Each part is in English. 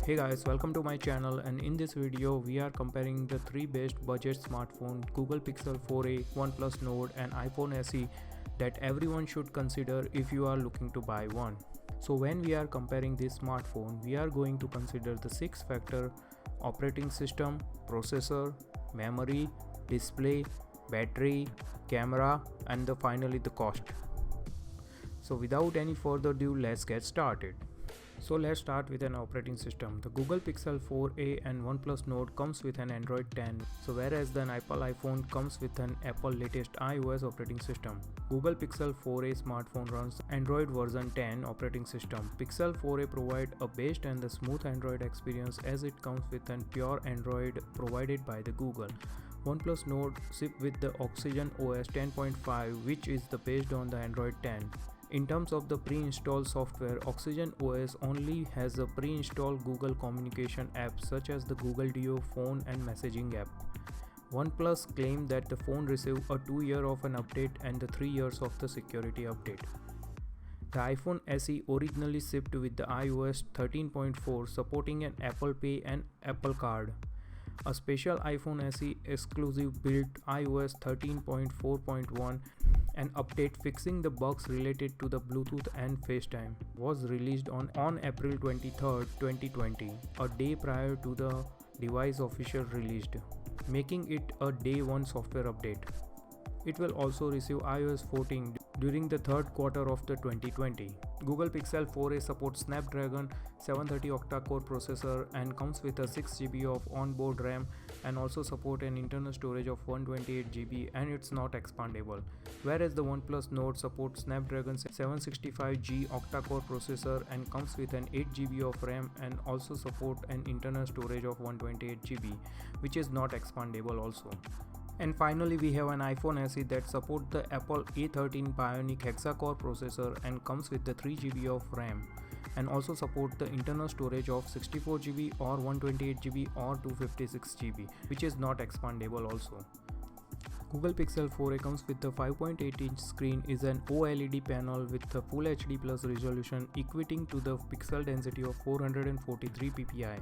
Hey guys, welcome to my channel, and in this video we are comparing the three best budget smartphone Google Pixel 4a, OnePlus Nord and iPhone SE that everyone should consider if you are looking to buy one. So when we are comparing this smartphone, we are going to consider the 6-factor operating system, processor, memory, display, battery, camera and finally the cost. So without any further ado, let's get started. So let's start with an operating system. The Google Pixel 4a and OnePlus Nord comes with an Android 10, so whereas the Apple iPhone comes with an Apple latest iOS operating system. Google Pixel 4a smartphone runs Android version 10 operating system. Pixel 4a provide a best and the smooth Android experience as it comes with an pure Android provided by the Google. OnePlus Nord ship with the Oxygen OS 10.5, which is the based on the Android 10. In terms of the pre-installed software, Oxygen OS only has a pre-installed Google communication app such as the Google Duo phone and messaging app. OnePlus claimed that the phone received a 2-year of an update and the 3 years of the security update. The iPhone SE originally shipped with the iOS 13.4 supporting an Apple Pay and Apple Card. A special iPhone SE exclusive built iOS 13.4.1 an update fixing the bugs related to the Bluetooth and FaceTime was released on April 23, 2020, a day prior to the device official released, making it a day one software update. It will also receive iOS 14 during the third quarter of the 2020. Google Pixel 4a supports Snapdragon 730 octa-core processor and comes with a 6GB of onboard RAM and also support an internal storage of 128GB and it's not expandable. Whereas the OnePlus Nord supports Snapdragon 765G octa-core processor and comes with an 8GB of RAM and also support an internal storage of 128GB, which is not expandable also. And finally, we have an iPhone SE that supports the Apple A13 Bionic hexa-core processor and comes with the 3GB of RAM and also support the internal storage of 64GB or 128GB or 256GB, which is not expandable also. Google Pixel 4a comes with the 5.8-inch screen is an OLED panel with the Full HD Plus resolution equating to the pixel density of 443 ppi.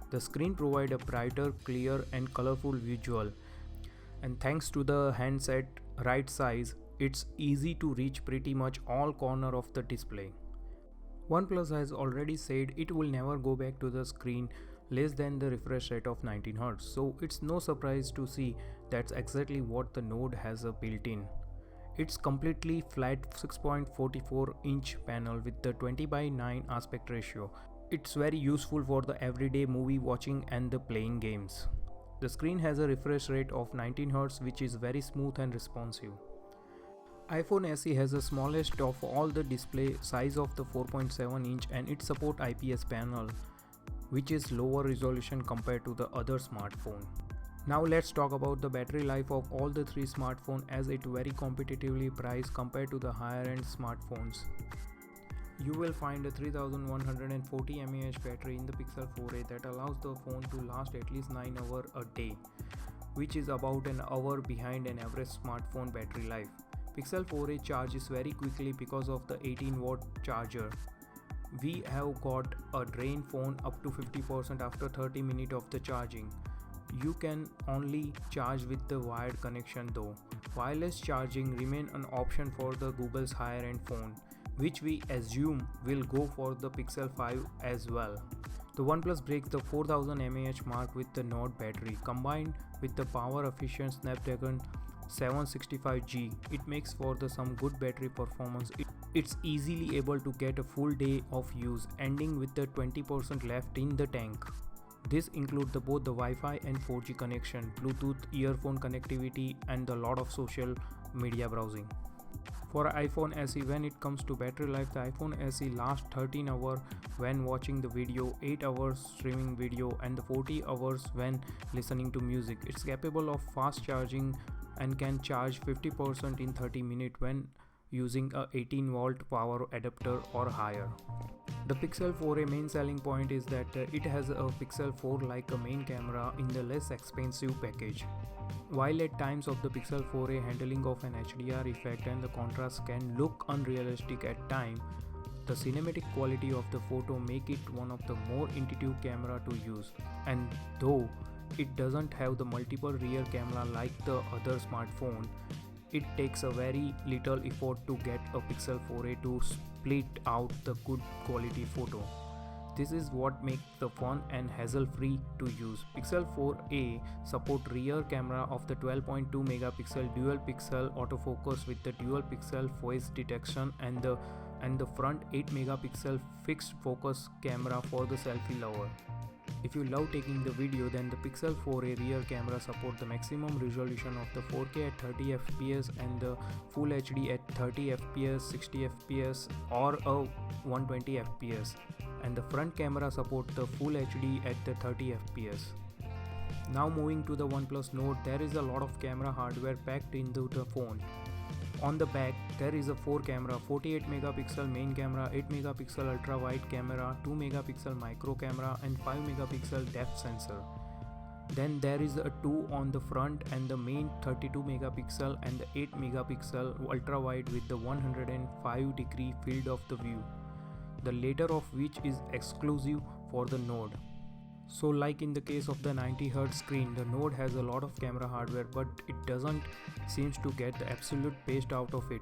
The screen provides a brighter, clear and colorful visual. And thanks to the handset right size, it's easy to reach pretty much all corner of the display. OnePlus has already said it will never go back to the screen less than the refresh rate of 19Hz, so it's no surprise to see that's exactly what the Nord has built in. It's completely flat 6.44-inch panel with the 20:9 aspect ratio. It's very useful for the everyday movie watching and the playing games. The screen has a refresh rate of 19Hz, which is very smooth and responsive. iPhone SE has the smallest of all the display size of the 4.7-inch and it supports IPS panel, which is lower resolution compared to the other smartphone. Now let's talk about the battery life of all the three smartphones as it very competitively priced compared to the higher end smartphones. You will find a 3140 mAh battery in the Pixel 4a that allows the phone to last at least 9 hours a day, which is about an hour behind an average smartphone battery life. Pixel 4a charges very quickly because of the 18-watt charger. We have got a drain phone up to 50% after 30 minutes of the charging. You can only charge with the wired connection though. Wireless charging remain an option for the Google's higher end phone, which we assume will go for the Pixel 5 as well. The OnePlus breaks the 4000 mAh mark with the Nord battery. Combined with the power efficient Snapdragon 765G, it makes for some good battery performance. It's easily able to get a full day of use, ending with the 20% left in the tank. This includes both the Wi-Fi and 4G connection, Bluetooth, earphone connectivity and a lot of social media browsing. For iPhone SE, when it comes to battery life, the iPhone SE lasts 13 hours when watching the video, 8 hours streaming video and 40 hours when listening to music. It's capable of fast charging and can charge 50% in 30 minutes when using a 18-volt power adapter or higher. The Pixel 4a main selling point is that it has a Pixel 4 like a main camera in the less expensive package. While at times of the Pixel 4a handling of an HDR effect and the contrast can look unrealistic at times, The cinematic quality of the photo make it one of the more intuitive camera to use, and though it doesn't have the multiple rear camera like the other smartphone, it takes a very little effort to get a Pixel 4a to split out the good quality photo. This is what makes the fun and hassle-free to use. Pixel 4a support rear camera of the 12.2 megapixel dual pixel autofocus with the dual pixel face detection and the front 8 megapixel fixed focus camera for the selfie lover. If you love taking the video, then the Pixel 4a rear camera support the maximum resolution of the 4K at 30 fps and the Full HD at 30 fps, 60 fps or a 120 fps, and the front camera support the Full HD at the 30 fps. Now moving to the OnePlus Nord, there is a lot of camera hardware packed into the phone. On the back, there is a 4 camera, 48 megapixel main camera, 8 megapixel ultra wide camera, 2 megapixel micro camera and 5 megapixel depth sensor. Then there is a 2 on the front and the main 32 megapixel and the 8 megapixel ultra wide with the 105-degree field of the view, the latter of which is exclusive for the Nord. So like in the case of the 90Hz screen, the Nord has a lot of camera hardware, but it doesn't seems to get the absolute best out of it.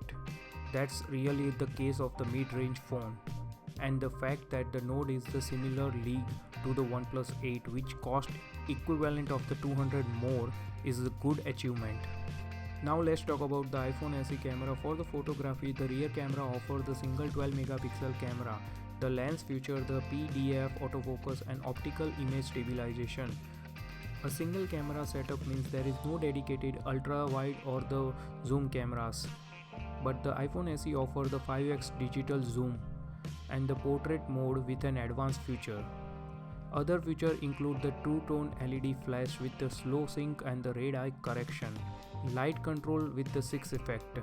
That's really the case of the mid-range phone. And the fact that the Nord is the similar league to the OnePlus 8, which cost equivalent of the 200 more, is a good achievement. Now let's talk about the iPhone SE camera. For the photography, the rear camera offers the single 12 megapixel camera. The lens features the PDF autofocus and optical image stabilization. A single camera setup means there is no dedicated ultra wide or the zoom cameras, but the iPhone SE offers the 5x digital zoom and the portrait mode with an advanced feature. Other features include the two-tone LED flash with the slow sync and the red eye correction, light control with the 6 effect,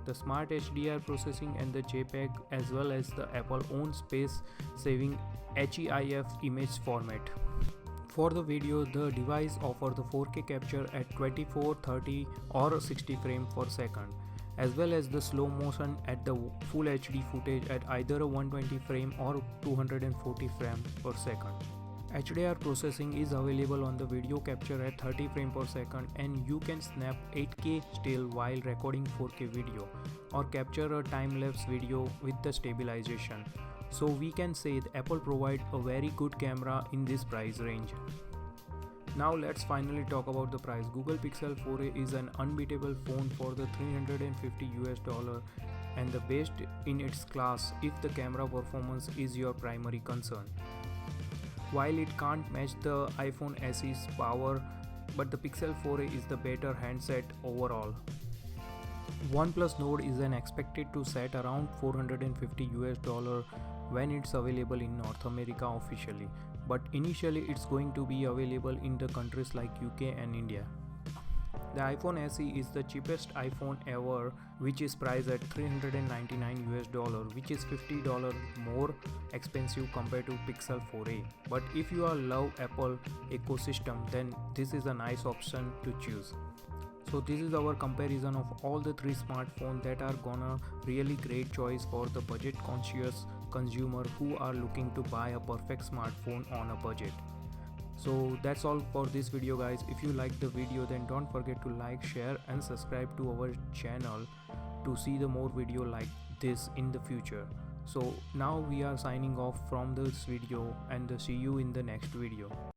the smart HDR processing and the JPEG, as well as the Apple own space saving HEIF image format. For the video, the device offers the 4K capture at 24, 30 or 60 frames per second, as well as the slow motion at the Full HD footage at either a 120 frame or 240 frames per second. HDR processing is available on the video capture at 30 frames per second, and you can snap 8K still while recording 4K video or capture a time-lapse video with the stabilization. So we can say that Apple provides a very good camera in this price range. Now let's finally talk about the price. Google Pixel 4a is an unbeatable phone for the $350 and the best in its class if the camera performance is your primary concern. While it can't match the iPhone SE's power, but the Pixel 4a is the better handset overall. OnePlus Nord is expected to set around $450 when it's available in North America officially, but initially it's going to be available in the countries like UK and India. The iPhone SE is the cheapest iPhone ever, which is priced at $399, which is $50 more expensive compared to Pixel 4a. But if you love Apple ecosystem, then this is a nice option to choose. So this is our comparison of all the 3 smartphones that are gonna really great choice for the budget conscious consumer who are looking to buy a perfect smartphone on a budget. So that's all for this video, guys. If you like the video, then don't forget to like, share and subscribe to our channel to see the more video like this in the future. So now we are signing off from this video and see you in the next video.